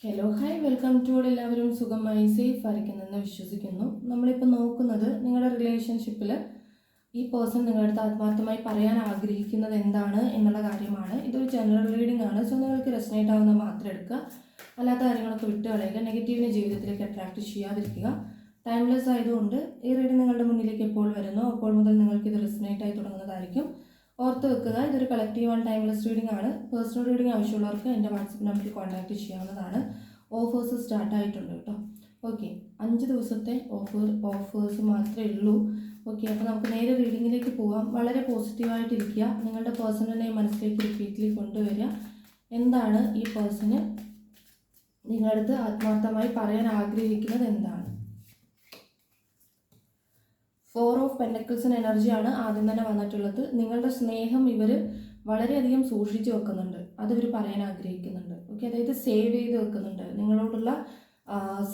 Hello hi welcome to എല്ലാവരും സുഖമായി safe ആയിരിക്കുന്നെന്ന് വിശ്വസിക്കുന്നു. നമ്മളിപ്പോൾ നോക്കുന്നത് നിങ്ങളുടെ റിലേഷൻഷിപ്പിൽ ഈ പേഴ്സൺ നിങ്ങളുടെ അടുത്ത് ആത്മാർത്ഥമായി പറയാൻ ആഗ്രഹിക്കുന്നത് എന്താണ് എന്നുള്ള കാര്യമാണ്. ഇതൊരു ജനറൽ റീഡിംഗ് ആണ്. സോ നിങ്ങൾക്ക് റെസനേറ്റ് ആവുന്നത് മാത്രം എടുക്കുക, അല്ലാത്ത കാര്യങ്ങളൊക്കെ വിട്ട് കളയുക. നെഗറ്റീവിനെ ജീവിതത്തിലേക്ക് അട്രാക്ട് ചെയ്യാതിരിക്കുക. ടൈംലെസ് ആയതുകൊണ്ട് ഈ റീഡിംഗ് നിങ്ങളുടെ മുന്നിലേക്ക് എപ്പോൾ വരുന്നോ അപ്പോൾ മുതൽ നിങ്ങൾക്ക് ഇത് റെസനേറ്റ് ആയി തുടങ്ങുന്നതായിരിക്കും. ഓർത്ത് വെക്കുക, ഇതൊരു കളക്റ്റീവ് ആൻഡ് ടൈംലെസ് റീഡിംഗ് ആണ്. പേഴ്സണൽ റീഡിംഗ് ആവശ്യമുള്ളവർക്ക് എൻ്റെ വാട്സപ്പ് നമ്പറിൽ കോൺടാക്ട് ചെയ്യാവുന്നതാണ്. ഓഫേഴ്സ് സ്റ്റാർട്ട് ആയിട്ടുണ്ട് കേട്ടോ. ഓക്കെ, 5 ദിവസത്തെ ഓഫേഴ്സ് മാത്രമേ ഉള്ളൂ. ഓക്കെ, അപ്പോൾ നമുക്ക് നേരെ റീഡിങ്ങിലേക്ക് പോകാം. വളരെ പോസിറ്റീവായിട്ടിരിക്കുക. നിങ്ങളുടെ പേഴ്സണിനെ മനസ്സിലേക്ക് റിപ്പീറ്റ്ലി കൊണ്ടുവരിക. എന്താണ് ഈ പേഴ്സണ് നിങ്ങളടുത്ത് ആത്മാർത്ഥമായി പറയാൻ ആഗ്രഹിക്കുന്നത് എന്താണ്? 4 ഓഫ് പെൻറ്റക്കിൾസിന് എനർജിയാണ് ആദ്യം തന്നെ വന്നിട്ടുള്ളത്. നിങ്ങളുടെ സ്നേഹം ഇവർ വളരെയധികം സൂക്ഷിച്ച് വെക്കുന്നുണ്ട്, അത് ഇവർ പറയാൻ ആഗ്രഹിക്കുന്നുണ്ട്. ഓക്കെ, അതായത് സേവ് ചെയ്ത് വെക്കുന്നുണ്ട്. നിങ്ങളോടുള്ള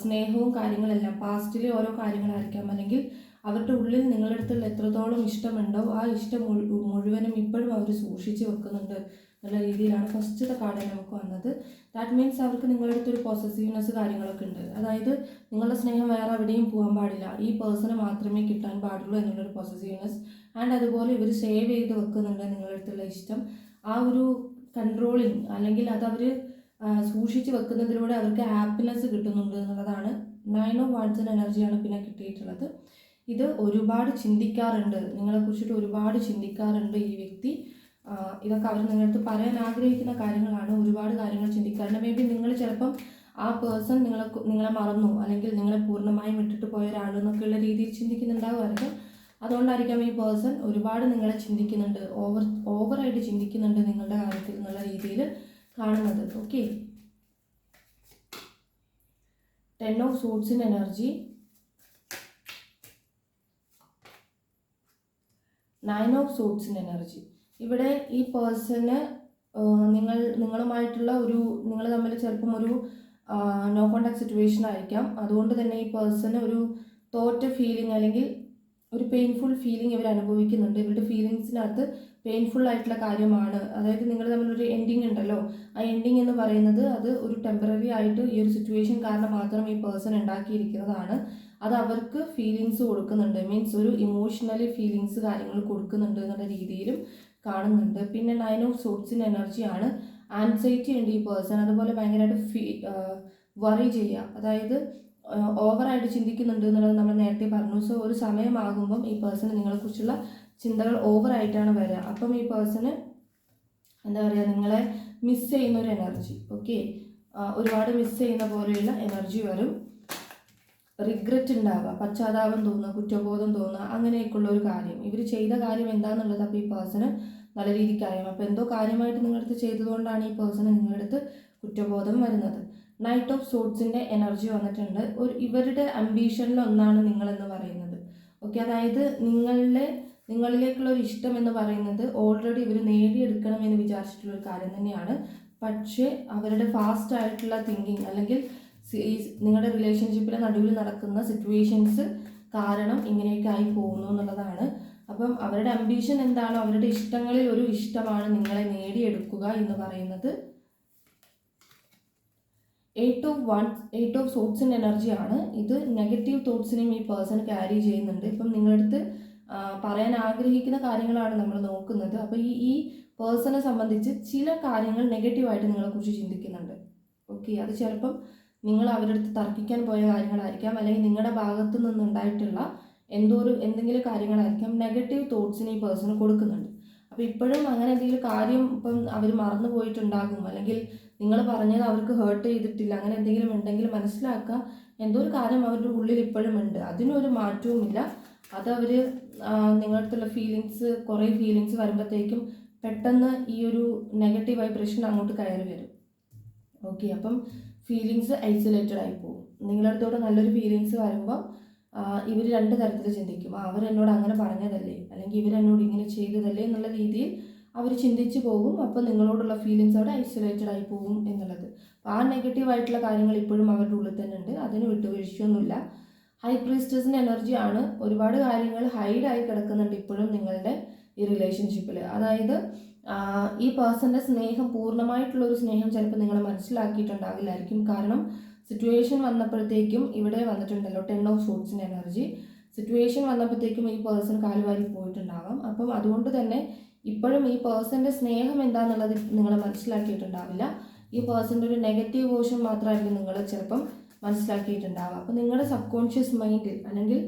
സ്നേഹവും കാര്യങ്ങളെല്ലാം പാസ്റ്റിലെ ഓരോ കാര്യങ്ങളായിരിക്കാം, അല്ലെങ്കിൽ അവരുടെ ഉള്ളിൽ നിങ്ങളുടെ അടുത്തുള്ള എത്രത്തോളം ഇഷ്ടമുണ്ടോ ആ ഇഷ്ടം മുഴുവനും ഇപ്പോഴും അവർ സൂക്ഷിച്ച് വെക്കുന്നുണ്ട് എന്നുള്ള രീതിയിലാണ് ഫസ്റ്റത്തെ കാർഡ് നമുക്ക് വന്നത്. ദാറ്റ് മീൻസ് അവർക്ക് നിങ്ങളുടെ അടുത്തൊരു പോസസീവ്നെസ് കാര്യങ്ങളൊക്കെ ഉണ്ട്. അതായത് നിങ്ങളുടെ സ്നേഹം വേറെ എവിടെയും പോകാൻ പാടില്ല, ഈ പേഴ്സണ് മാത്രമേ കിട്ടാൻ പാടുള്ളൂ എന്നുള്ളൊരു പോസസീവ്നെസ്. ആൻഡ് അതുപോലെ ഇവർ സേവ് ചെയ്ത് വെക്കുന്നുണ്ട് നിങ്ങളുടെ അടുത്തുള്ള ഇഷ്ടം. ആ ഒരു കൺട്രോളിങ് അല്ലെങ്കിൽ അതവർ സൂക്ഷിച്ച് വെക്കുന്നതിലൂടെ അവർക്ക് ഹാപ്പിനെസ് കിട്ടുന്നുണ്ട് എന്നുള്ളതാണ്. 9 ഓഫ് വാൺസിൻ്റെ എനർജിയാണ് പിന്നെ കിട്ടിയിട്ടുള്ളത്. ഇത് ഒരുപാട് ചിന്തിക്കാറുണ്ട്, നിങ്ങളെക്കുറിച്ചിട്ട് ഒരുപാട് ചിന്തിക്കാറുണ്ട് ഈ വ്യക്തി. ഇതൊക്കെ അവർ നിങ്ങളടുത്ത് പറയാൻ ആഗ്രഹിക്കുന്ന കാര്യങ്ങളാണ്. ഒരുപാട് കാര്യങ്ങൾ ചിന്തിക്കാറുണ്ട്. മേ ബി നിങ്ങൾ ചിലപ്പം ആ പേഴ്സൺ നിങ്ങളെ മറന്നു, അല്ലെങ്കിൽ നിങ്ങളെ പൂർണ്ണമായും വിട്ടിട്ട് പോയ ഒരാളെന്നൊക്കെയുള്ള രീതിയിൽ ചിന്തിക്കുന്നുണ്ടാവുമായിരിക്കും. അതുകൊണ്ടായിരിക്കാം ഈ പേഴ്സൺ ഒരുപാട് നിങ്ങളെ ചിന്തിക്കുന്നുണ്ട്, ഓവറായിട്ട് ചിന്തിക്കുന്നുണ്ട് നിങ്ങളുടെ കാര്യത്തിൽ എന്നുള്ള രീതിയിൽ കാണുന്നത്. ഓക്കെ, 10 ഓഫ് സോഡ്സിൻ്റെ എനർജി, 9 ഓഫ് സോഡ്സിൻ്റെ എനർജി. ഇവിടെ ഈ പേഴ്സണ് നിങ്ങളുമായിട്ടുള്ള നിങ്ങൾ തമ്മിൽ ചിലപ്പം ഒരു നോ കോണ്ടാക്ട് സിറ്റുവേഷൻ ആയിരിക്കാം. അതുകൊണ്ട് തന്നെ ഈ പേഴ്സണ് ഒരു തോറ്റ ഫീലിംഗ് അല്ലെങ്കിൽ ഒരു പെയിൻഫുൾ ഫീലിംഗ് ഇവർ അനുഭവിക്കുന്നുണ്ട്. ഇവരുടെ ഫീലിങ്സിനകത്ത് പെയിൻഫുൾ ആയിട്ടുള്ള കാര്യമാണ്. അതായത് നിങ്ങൾ തമ്മിലൊരു എൻഡിങ് ഉണ്ടല്ലോ, ആ എൻഡിങ് എന്ന് പറയുന്നത് അത് ഒരു ടെമ്പററി ആയിട്ട് ഈ ഒരു സിറ്റുവേഷൻ കാരണം മാത്രം ഈ പേഴ്സൺ ഉണ്ടാക്കിയിരിക്കുന്നതാണ്. അത് അവർക്ക് ഫീലിങ്സ് കൊടുക്കുന്നുണ്ട്, മീൻസ് ഒരു ഇമോഷണലി ഫീലിങ്സ് കാര്യങ്ങൾ കൊടുക്കുന്നുണ്ട് എന്നുള്ള രീതിയിലും കാണുന്നുണ്ട്. പിന്നെ 9 ഓഫ് സോഡ്സിൻ്റെ എനർജിയാണ്. ആൻസൈറ്റി ഉണ്ട് ഈ പേഴ്സൺ. അതുപോലെ ഭയങ്കരമായിട്ട് വറി ചെയ്യുക, അതായത് ഓവറായിട്ട് ചിന്തിക്കുന്നുണ്ട് എന്നുള്ളത് നമ്മൾ നേരത്തെ പറഞ്ഞു. സോ ഒരു സമയമാകുമ്പം ഈ പേഴ്സണ് നിങ്ങളെക്കുറിച്ചുള്ള ചിന്തകൾ ഓവറായിട്ടാണ് വരിക. അപ്പം ഈ പേഴ്സണ് എന്താ പറയുക, നിങ്ങളെ മിസ് ചെയ്യുന്ന ഒരു എനർജി. ഓക്കെ, ഒരുപാട് മിസ് ചെയ്യുന്ന പോലെയുള്ള എനർജി വരും. റിഗ്രറ്റ് ഉണ്ടാവുക, പശ്ചാത്താപം തോന്നുക, കുറ്റബോധം തോന്നുക, അങ്ങനെയൊക്കെയുള്ള ഒരു കാര്യം. ഇവർ ചെയ്ത കാര്യം എന്താണെന്നുള്ളത് അപ്പോൾ ഈ പേഴ്സണ് നല്ല രീതിക്ക് അറിയാം. അപ്പോൾ എന്തോ കാര്യമായിട്ട് നിങ്ങളടുത്ത് ചെയ്തതുകൊണ്ടാണ് ഈ പേഴ്സണ് നിങ്ങളുടെ അടുത്ത് കുറ്റബോധം വരുന്നത്. നൈറ്റ് ഓഫ് സോഡ്സിൻ്റെ എനർജി വന്നിട്ടുണ്ട്. ഇവരുടെ അംബീഷനിൽ ഒന്നാണ് നിങ്ങളെന്ന് പറയുന്നത്. ഓക്കെ, അതായത് നിങ്ങളിലേക്കുള്ള ഒരു ഇഷ്ടം എന്ന് പറയുന്നത് ഓൾറെഡി ഇവർ നേടിയെടുക്കണം എന്ന് വിചാരിച്ചിട്ടുള്ളൊരു കാര്യം തന്നെയാണ്. പക്ഷേ അവരുടെ ഫാസ്റ്റ് ആയിട്ടുള്ള തിങ്കിങ് അല്ലെങ്കിൽ നിങ്ങളുടെ റിലേഷൻഷിപ്പിലെ നടുവിൽ നടക്കുന്ന സിറ്റുവേഷൻസ് കാരണം ഇങ്ങനെയൊക്കെ ആയി പോകുന്നു എന്നുള്ളതാണ്. അപ്പം അവരുടെ അംബീഷൻ എന്താണോ, അവരുടെ ഇഷ്ടങ്ങളിൽ ഒരു ഇഷ്ടമാണ് നിങ്ങളെ നേടിയെടുക്കുക എന്ന് പറയുന്നത്. 8 ഓഫ് സോഡ്സിൻ്റെ എനർജിയാണ്. ഇത് നെഗറ്റീവ് തോട്ട്സിനെയും ഈ പേഴ്സൺ ക്യാരി ചെയ്യുന്നുണ്ട്. ഇപ്പം നിങ്ങളടുത്ത് പറയാൻ ആഗ്രഹിക്കുന്ന കാര്യങ്ങളാണ് നമ്മൾ നോക്കുന്നത്. അപ്പോൾ ഈ പേഴ്സണെ സംബന്ധിച്ച് ചില കാര്യങ്ങൾ നെഗറ്റീവായിട്ട് നിങ്ങളെക്കുറിച്ച് ചിന്തിക്കുന്നുണ്ട്. ഓക്കെ, അത് ചിലപ്പം നിങ്ങൾ അവരുടെ അടുത്ത് തർക്കിക്കാൻ പോയ കാര്യങ്ങളായിരിക്കാം, അല്ലെങ്കിൽ നിങ്ങളുടെ ഭാഗത്തു നിന്നുണ്ടായിട്ടുള്ള എന്തെങ്കിലും കാര്യങ്ങളായിരിക്കാം. നെഗറ്റീവ് തോട്ട്സിന് ഈ പേഴ്സൺ കൊടുക്കുന്നുണ്ട്. അപ്പോൾ ഇപ്പോഴും അങ്ങനെ എന്തെങ്കിലും കാര്യം ഇപ്പം അവർ മറന്നു പോയിട്ടുണ്ടാകും, അല്ലെങ്കിൽ നിങ്ങൾ പറഞ്ഞത് അവർക്ക് ഹേർട്ട് ചെയ്തിട്ടില്ല, അങ്ങനെ എന്തെങ്കിലും ഉണ്ടെങ്കിൽ മനസ്സിലാക്കുക, എന്തോ ഒരു കാര്യം അവരുടെ ഉള്ളിൽ ഇപ്പോഴും ഉണ്ട്, അതിനൊരു മാറ്റവുമില്ല. അതവർ നിങ്ങളടുത്തുള്ള കുറേ ഫീലിങ്സ് വരുമ്പോഴത്തേക്കും പെട്ടെന്ന് ഈ ഒരു നെഗറ്റീവ് വൈബ്രേഷൻ അങ്ങോട്ട് കയറി വരും. ഓക്കെ, അപ്പം ഫീലിങ്സ് ഐസൊലേറ്റഡ് ആയി പോകും. നിങ്ങളടുത്തോട് നല്ലൊരു ഫീലിങ്സ് വരുമ്പോൾ ഇവർ 2 തരത്തിൽ ചിന്തിക്കും. അവരെന്നോട് അങ്ങനെ പറഞ്ഞതല്ലേ, അല്ലെങ്കിൽ ഇവരെന്നോട് ഇങ്ങനെ ചെയ്തതല്ലേ എന്നുള്ള രീതിയിൽ അവർ ചിന്തിച്ച് പോകും. അപ്പോൾ നിങ്ങളോടുള്ള ഫീലിങ്സ് അവിടെ ഐസൊലേറ്റഡ് ആയി പോകും എന്നുള്ളത്. അപ്പോൾ ആ നെഗറ്റീവായിട്ടുള്ള കാര്യങ്ങൾ ഇപ്പോഴും അവരുടെ ഉള്ളിൽ തന്നെ ഉണ്ട്, അതിന് വിട്ടുവീഴ്ചയൊന്നുമില്ല. ഹൈ പ്രീസ്റ്റസിൻ്റെ എനർജിയാണ്. ഒരുപാട് കാര്യങ്ങൾ ഹൈഡായി കിടക്കുന്നുണ്ട് ഇപ്പോഴും നിങ്ങളുടെ ഈ റിലേഷൻഷിപ്പിൽ. അതായത് ഈ പേഴ്സൻ്റെ സ്നേഹം പൂർണ്ണമായിട്ടുള്ളൊരു സ്നേഹം ചിലപ്പോൾ നിങ്ങൾ മനസ്സിലാക്കിയിട്ടുണ്ടാവില്ലായിരിക്കും. കാരണം സിറ്റുവേഷൻ വന്നപ്പോഴത്തേക്കും ഇവിടെ വന്നിട്ടുണ്ടല്ലോ 10 ഓഫ് സോഡ്സിൻ്റെ എനർജി. സിറ്റുവേഷൻ വന്നപ്പോഴത്തേക്കും ഈ പേഴ്സൺ കാലുവാരി പോയിട്ടുണ്ടാവാം. അപ്പം അതുകൊണ്ട് തന്നെ ഇപ്പോഴും ഈ പേഴ്സൻ്റെ സ്നേഹം എന്താണെന്നുള്ളത് നിങ്ങൾ മനസ്സിലാക്കിയിട്ടുണ്ടാവില്ല. ഈ പേഴ്സൻ്റെ ഒരു നെഗറ്റീവ് വേർഷൻ മാത്രമായിരിക്കും നിങ്ങൾ ചിലപ്പം മനസ്സിലാക്കിയിട്ടുണ്ടാവുക. അപ്പോൾ നിങ്ങളുടെ സബ് കോൺഷ്യസ് മൈൻഡിൽ അല്ലെങ്കിൽ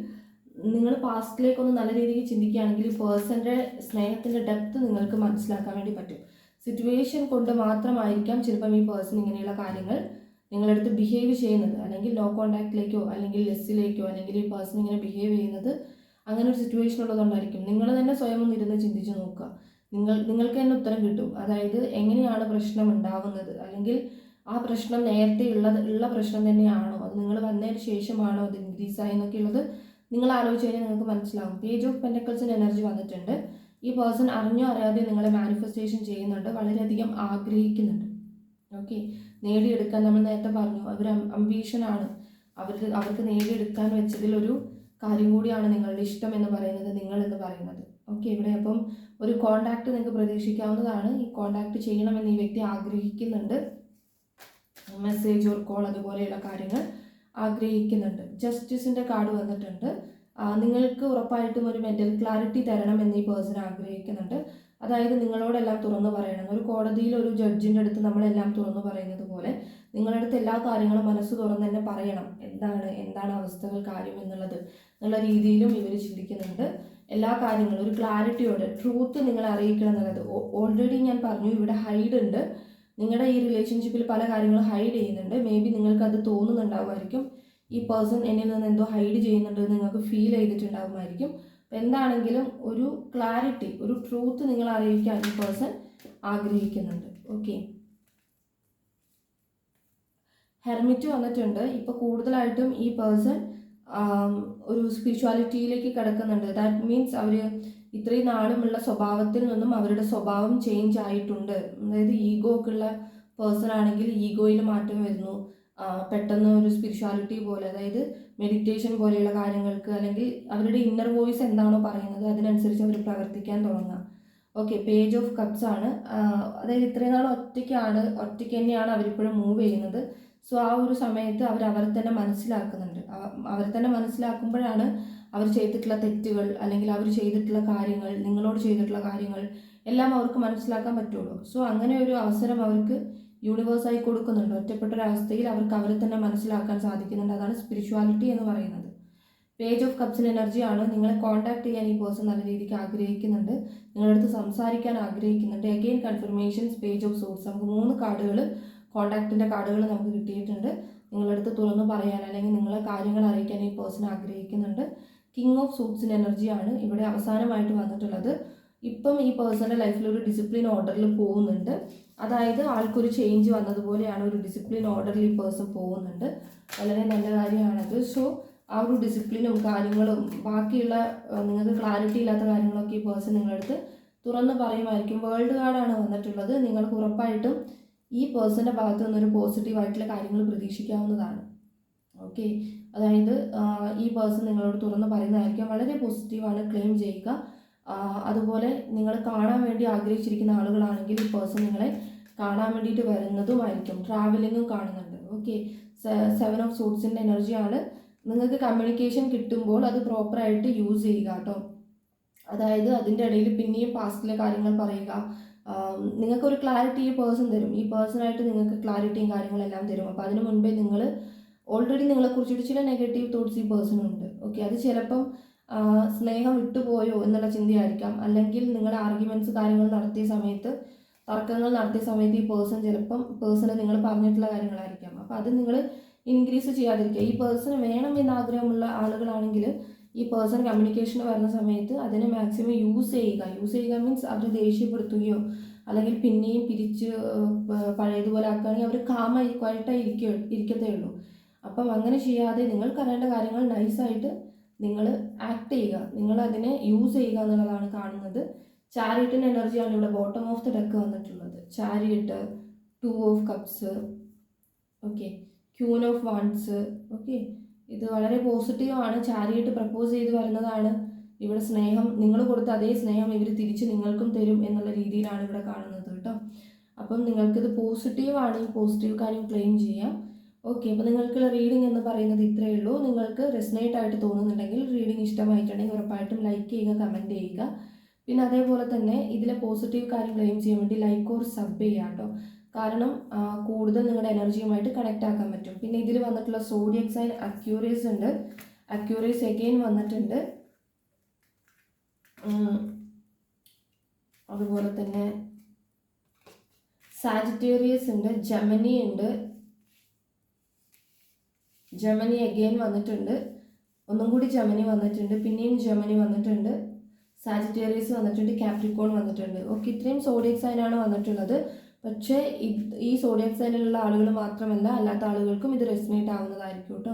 നിങ്ങൾ പാസ്റ്റിലേക്കൊന്ന് നല്ല രീതിക്ക് ചിന്തിക്കുകയാണെങ്കിൽ ഈ പേഴ്സൻ്റെ സ്നേഹത്തിൻ്റെ ഡെപ്ത് നിങ്ങൾക്ക് മനസ്സിലാക്കാൻ വേണ്ടി പറ്റും. സിറ്റുവേഷൻ കൊണ്ട് മാത്രമായിരിക്കാം ചിലപ്പം ഈ പേഴ്സൺ ഇങ്ങനെയുള്ള കാര്യങ്ങൾ നിങ്ങളടുത്ത് ബിഹേവ് ചെയ്യുന്നത്, അല്ലെങ്കിൽ ലോ കോണ്ടാക്റ്റിലേക്കോ അല്ലെങ്കിൽ ലെസ്സിലേക്കോ അല്ലെങ്കിൽ ഈ പേഴ്സൺ ഇങ്ങനെ ബിഹേവ് ചെയ്യുന്നത് അങ്ങനെ ഒരു സിറ്റുവേഷൻ ഉള്ളതുകൊണ്ടായിരിക്കും. നിങ്ങൾ തന്നെ സ്വയം ഒന്നിരുന്ന് ചിന്തിച്ച് നോക്കുക. നിങ്ങൾക്ക് തന്നെ ഉത്തരം കിട്ടും. അതായത് എങ്ങനെയാണ് പ്രശ്നം ഉണ്ടാവുന്നത്, അല്ലെങ്കിൽ ആ പ്രശ്നം നേരത്തെ ഉള്ള പ്രശ്നം തന്നെയാണോ, അത് നിങ്ങൾ വന്നതിന് ശേഷമാണോ അത് ഇൻക്രീസ് ആയി എന്നൊക്കെ ഉള്ളത് നിങ്ങൾ ആലോചിച്ച് കഴിഞ്ഞാൽ നിങ്ങൾക്ക് മനസ്സിലാവും. പേജ് ഓഫ് പെൻറ്റക്കിൾസിൻ്റെ എനർജി വന്നിട്ടുണ്ട്. ഈ പേഴ്സൺ അറിഞ്ഞോ അറിയാതെ നിങ്ങളെ മാനിഫെസ്റ്റേഷൻ ചെയ്യുന്നുണ്ട്, വളരെയധികം ആഗ്രഹിക്കുന്നുണ്ട്. ഓക്കെ, നേടിയെടുക്കാൻ നമ്മൾ നേരത്തെ പറഞ്ഞു അവർ അംബീഷനാണ്, അവർക്ക് നേടിയെടുക്കാൻ വെച്ചതിലൊരു കാര്യം കൂടിയാണ് നിങ്ങളുടെ ഇഷ്ടം എന്ന് പറയുന്നത്, നിങ്ങൾ എന്ന് പറയുന്നത്. ഓക്കെ, ഇവിടെ അപ്പം ഒരു കോണ്ടാക്ട് നിങ്ങൾക്ക് പ്രതീക്ഷിക്കാവുന്നതാണ്. ഈ കോണ്ടാക്ട് ചെയ്യണമെന്ന് ഈ വ്യക്തി ആഗ്രഹിക്കുന്നുണ്ട്. മെസ്സേജ് ഓർ കോൾ അതുപോലെയുള്ള കാര്യങ്ങൾ ആഗ്രഹിക്കുന്നുണ്ട്. ജസ്റ്റിസിൻ്റെ കാർഡ് വന്നിട്ടുണ്ട്. നിങ്ങൾക്ക് ഉറപ്പായിട്ടും ഒരു മെൻ്റൽ ക്ലാരിറ്റി തരണം എന്ന് ഈ പേഴ്സൺ ആഗ്രഹിക്കുന്നുണ്ട്. അതായത് നിങ്ങളോടെല്ലാം തുറന്നു പറയണം. ഒരു കോടതിയിൽ ഒരു ജഡ്ജിൻ്റെ അടുത്ത് നമ്മളെല്ലാം തുറന്നു പറയുന്നത് പോലെ നിങ്ങളുടെ അടുത്ത് എല്ലാ കാര്യങ്ങളും മനസ്സ് തുറന്ന് തന്നെ പറയണം. എന്താണ് അവസ്ഥകൾ, കാര്യം എന്നുള്ള രീതിയിലും ഇവർ ചിന്തിക്കുന്നുണ്ട്. എല്ലാ കാര്യങ്ങളും ഒരു ക്ലാരിറ്റിയോടെ ട്രൂത്ത് നിങ്ങളെ അറിയിക്കണം എന്നുള്ളത്. ഓൾറെഡി ഞാൻ പറഞ്ഞു ഇവിടെ ഹൈഡ് ഉണ്ട്. നിങ്ങളുടെ ഈ റിലേഷൻഷിപ്പിൽ പല കാര്യങ്ങളും ഹൈഡ് ചെയ്യുന്നുണ്ട്. മേ ബി നിങ്ങൾക്കത് തോന്നുന്നുണ്ടാവുമായിരിക്കും, ഈ പേഴ്സൺ എന്നിൽ നിന്ന് എന്തോ ഹൈഡ് ചെയ്യുന്നുണ്ട് നിങ്ങൾക്ക് ഫീൽ ചെയ്തിട്ടുണ്ടാകുമായിരിക്കും. എന്താണെങ്കിലും ഒരു ക്ലാരിറ്റി, ഒരു ട്രൂത്ത് നിങ്ങൾ അറിയിക്കാൻ ഈ പേഴ്സൺ ആഗ്രഹിക്കുന്നുണ്ട്. ഓക്കെ, ഹെർമിറ്റ് വന്നിട്ടുണ്ട്. ഇപ്പോൾ കൂടുതലായിട്ടും ഈ പേഴ്സൺ ഒരു സ്പിരിച്വാലിറ്റിയിലേക്ക് കിടക്കുന്നുണ്ട്. ദാറ്റ് മീൻസ് അവർ ഇത്രയും നാളുമുള്ള സ്വഭാവത്തിൽ നിന്നും അവരുടെ സ്വഭാവം ചേഞ്ച് ആയിട്ടുണ്ട്. അതായത് ഈഗോ ഒക്കെ ഉള്ള പേഴ്സൺ ആണെങ്കിൽ ഈഗോയിൽ മാറ്റം വരുന്നു. പെട്ടെന്ന് ഒരു സ്പിരിച്വാലിറ്റി പോലെ, അതായത് മെഡിറ്റേഷൻ പോലെയുള്ള കാര്യങ്ങൾക്ക്, അല്ലെങ്കിൽ അവരുടെ ഇന്നർ വോയിസ് എന്താണോ പറയുന്നത് അതിനനുസരിച്ച് അവർ പ്രവർത്തിക്കാൻ തുടങ്ങുക. ഓക്കെ, പേജ് ഓഫ് കപ്സ് ആണ്. അതായത് ഇത്രയും നാൾ ഒറ്റയ്ക്ക് തന്നെയാണ് അവരിപ്പോഴും മൂവ് ചെയ്യുന്നത്. സോ ആ ഒരു സമയത്ത് അവരെ തന്നെ മനസ്സിലാക്കുന്നുണ്ട്. അവരെ തന്നെ മനസ്സിലാക്കുമ്പോഴാണ് അവർ ചെയ്തിട്ടുള്ള തെറ്റുകൾ, അല്ലെങ്കിൽ അവർ ചെയ്തിട്ടുള്ള കാര്യങ്ങൾ, നിങ്ങളോട് ചെയ്തിട്ടുള്ള കാര്യങ്ങൾ എല്ലാം അവർക്ക് മനസ്സിലാക്കാൻ പറ്റുള്ളൂ. സോ അങ്ങനെ ഒരു അവസരം അവർക്ക് യൂണിവേഴ്സായി കൊടുക്കുന്നുണ്ട്. ഒറ്റപ്പെട്ടൊരവസ്ഥയിൽ അവർക്ക് അവരെ തന്നെ മനസ്സിലാക്കാൻ സാധിക്കുന്നുണ്ട്. അതാണ് സ്പിരിച്വാലിറ്റി എന്ന് പറയുന്നത്. പേജ് ഓഫ് കപ്സിൻ്റെ എനർജിയാണ്. നിങ്ങളെ കോൺടാക്ട് ചെയ്യാൻ ഈ പേഴ്സൺ നല്ല രീതിക്ക് ആഗ്രഹിക്കുന്നുണ്ട്, നിങ്ങളുടെ അടുത്ത് സംസാരിക്കാൻ ആഗ്രഹിക്കുന്നുണ്ട്. Again confirmations, page of swords. നമുക്ക് 3 കാർഡുകൾ, കോൺടാക്റ്റിൻ്റെ കാർഡുകൾ നമുക്ക് കിട്ടിയിട്ടുണ്ട്. നിങ്ങളുടെ അടുത്ത് തുറന്നു പറയാൻ അല്ലെങ്കിൽ നിങ്ങളെ കാര്യങ്ങൾ അറിയിക്കാൻ ഈ പേഴ്സൺ ആഗ്രഹിക്കുന്നുണ്ട്. കിങ് ഓഫ് സൂട്ട്സിൻ്റെ എനർജിയാണ് ഇവിടെ അവസാനമായിട്ട് വന്നിട്ടുള്ളത്. ഇപ്പം ഈ പേഴ്സൻ്റെ ലൈഫിൽ ഒരു ഡിസിപ്ലിൻ ഓർഡറിൽ പോകുന്നുണ്ട്. അതായത് ആൾക്കൊരു ചേഞ്ച് വന്നതുപോലെയാണ്, ഒരു ഡിസിപ്ലിൻ ഓർഡറിൽ ഈ പേഴ്സൺ പോകുന്നുണ്ട്. വളരെ നല്ല കാര്യമാണത്. സോ ആ ഒരു ഡിസിപ്ലിനും കാര്യങ്ങളും ബാക്കിയുള്ള നിങ്ങൾക്ക് ക്ലാരിറ്റി ഇല്ലാത്ത കാര്യങ്ങളൊക്കെ ഈ പേഴ്സൺ നിങ്ങളടുത്ത് തുറന്ന് പറയുമായിരിക്കും. വേൾഡ് കാർഡാണ് വന്നിട്ടുള്ളത്. നിങ്ങൾക്ക് ഉറപ്പായിട്ടും ഈ പേഴ്സൻ്റെ ഭാഗത്തു നിന്നൊരു പോസിറ്റീവായിട്ടുള്ള കാര്യങ്ങൾ പ്രതീക്ഷിക്കാവുന്നതാണ്. ഓക്കെ, അതായത് ഈ പേഴ്സൺ നിങ്ങളോട് തുറന്ന് പറയുന്നതായിരിക്കും. വളരെ പോസിറ്റീവാണ്, ക്ലെയിം ചെയ്യുക. അതുപോലെ നിങ്ങൾ കാണാൻ വേണ്ടി ആഗ്രഹിച്ചിരിക്കുന്ന ആളുകളാണെങ്കിൽ ഈ പേഴ്സൺ നിങ്ങളെ കാണാൻ വേണ്ടിയിട്ട് വരുന്നതുമായിരിക്കും. ട്രാവലിങ്ങും കാണുന്നുണ്ട്. ഓക്കെ, 7 ഓഫ് സോഡ്സിൻ്റെ എനർജിയാണ്. നിങ്ങൾക്ക് കമ്മ്യൂണിക്കേഷൻ കിട്ടുമ്പോൾ അത് പ്രോപ്പറായിട്ട് യൂസ് ചെയ്യുക കേട്ടോ. അതായത് അതിൻ്റെ ഇടയിൽ പിന്നെയും പാസ്റ്റിലെ കാര്യങ്ങൾ പറയുക. നിങ്ങൾക്കൊരു ക്ലാരിറ്റി ഈ പേഴ്സൺ തരും. ഈ പേഴ്സണായിട്ട് നിങ്ങൾക്ക് ക്ലാരിറ്റിയും കാര്യങ്ങളെല്ലാം തരും. അപ്പോൾ അതിന് മുൻപേ നിങ്ങൾ ഓൾറെഡി നിങ്ങളെക്കുറിച്ചിട്ട് ചില നെഗറ്റീവ് തോട്ട്സ് ഈ പേഴ്സണുണ്ട്. ഓക്കെ, അത് ചിലപ്പം സ്നേഹം വിട്ടുപോയോ എന്നുള്ള ചിന്തയായിരിക്കാം. അല്ലെങ്കിൽ നിങ്ങൾ ആർഗ്യുമെൻറ്റ്സ് കാര്യങ്ങൾ നടത്തിയ സമയത്ത്, തർക്കങ്ങൾ നടത്തിയ സമയത്ത് ഈ പേഴ്സണ് നിങ്ങൾ പറഞ്ഞിട്ടുള്ള കാര്യങ്ങളായിരിക്കാം. അപ്പോൾ അത് നിങ്ങൾ ഇൻക്രീസ് ചെയ്യാതിരിക്കുക. ഈ പേഴ്സൺ വേണം എന്ന് ആഗ്രഹമുള്ള ആളുകളാണെങ്കിൽ ഈ പേഴ്സൺ കമ്മ്യൂണിക്കേഷന് വരുന്ന സമയത്ത് അതിനെ മാക്സിമം യൂസ് ചെയ്യുക മീൻസ് അവർ ദേഷ്യപ്പെടുത്തുകയോ അല്ലെങ്കിൽ പിന്നെയും പിരിച്ച് പഴയതുപോലെ ആക്കുകയാണെങ്കിൽ അവർ കാമായി ക്വയറ്റായി ഇരിക്കത്തേ ഉള്ളൂ. അപ്പം അങ്ങനെ ചെയ്യാതെ നിങ്ങൾക്ക് അറിയേണ്ട കാര്യങ്ങൾ നൈസായിട്ട് നിങ്ങൾ ആക്ട് ചെയ്യുക, നിങ്ങൾ അതിനെ യൂസ് ചെയ്യുക എന്നുള്ളതാണ് കാണുന്നത്. ചാരിയറ്റിൻ്റെ എനർജിയാണ് ഇവിടെ ബോട്ടം ഓഫ് ദ ഡെക്ക് വന്നിട്ടുള്ളത്. Chariot, 2 of cups, okay, queen of wands. Okay, ഇത് വളരെ പോസിറ്റീവാണ്. ചാരിയറ്റ് പ്രപ്പോസ് ചെയ്ത് വരുന്നതാണ്. ഇവിടെ സ്നേഹം, നിങ്ങൾ കൊടുത്ത അതേ സ്നേഹം ഇവർ തിരിച്ച് നിങ്ങൾക്കും തരും എന്നുള്ള രീതിയിലാണ് ഇവിടെ കാണുന്നത് കേട്ടോ. അപ്പം നിങ്ങൾക്കിത് പോസിറ്റീവ് ആണെങ്കിൽ പോസിറ്റീവ് കാര്യം ക്ലെയിം ചെയ്യാം. ഓക്കെ, അപ്പോൾ നിങ്ങൾക്കുള്ള റീഡിംഗ് എന്ന് പറയുന്നത് ഇത്രയേ ഉള്ളൂ. നിങ്ങൾക്ക് റെസനേറ്റ് ആയിട്ട് തോന്നുന്നുണ്ടെങ്കിൽ, റീഡിംഗ് ഇഷ്ടമായിട്ടുണ്ടെങ്കിൽ ഉറപ്പായിട്ടും ലൈക്ക് ചെയ്യുക, കമൻറ്റ് ചെയ്യുക. പിന്നെ അതേപോലെ തന്നെ ഇതിലെ പോസിറ്റീവ് കാര്യം ക്ലെയിം ചെയ്യാൻ വേണ്ടി ലൈക്ക് ഓർ സബ് ചെയ്യുക കേട്ടോ. കാരണം കൂടുതൽ നിങ്ങളുടെ എനർജിയുമായിട്ട് കണക്റ്റ് ആക്കാൻ പറ്റും. പിന്നെ ഇതിൽ വന്നിട്ടുള്ള സോഡിയക് സൈൻ അക്യൂറീസ് ഉണ്ട്. അക്യൂറീസ് എഗെയിൻ വന്നിട്ടുണ്ട്. അതുപോലെ തന്നെ സാജിറ്റേറിയസ് ഉണ്ട്, ജെമിനി ഉണ്ട്. ജെമിനി എഗെയിൻ വന്നിട്ടുണ്ട്. ഒന്നും കൂടി ജെമിനി വന്നിട്ടുണ്ട്. പിന്നെയും ജെമിനി വന്നിട്ടുണ്ട്. സാജിറ്റേറിയസ് വന്നിട്ടുണ്ട്. കാപ്രിക്കോൺ വന്നിട്ടുണ്ട്. ഓക്കെ, ഇത്രയും സോഡിയക് സൈനാണ് വന്നിട്ടുള്ളത്. പക്ഷേ ഈ സോഡിയക് സൈനിലുള്ള ആളുകൾ മാത്രമല്ല, അല്ലാത്ത ആളുകൾക്കും ഇത് റെസനേറ്റ് ആവുന്നതായിരിക്കും കേട്ടോ.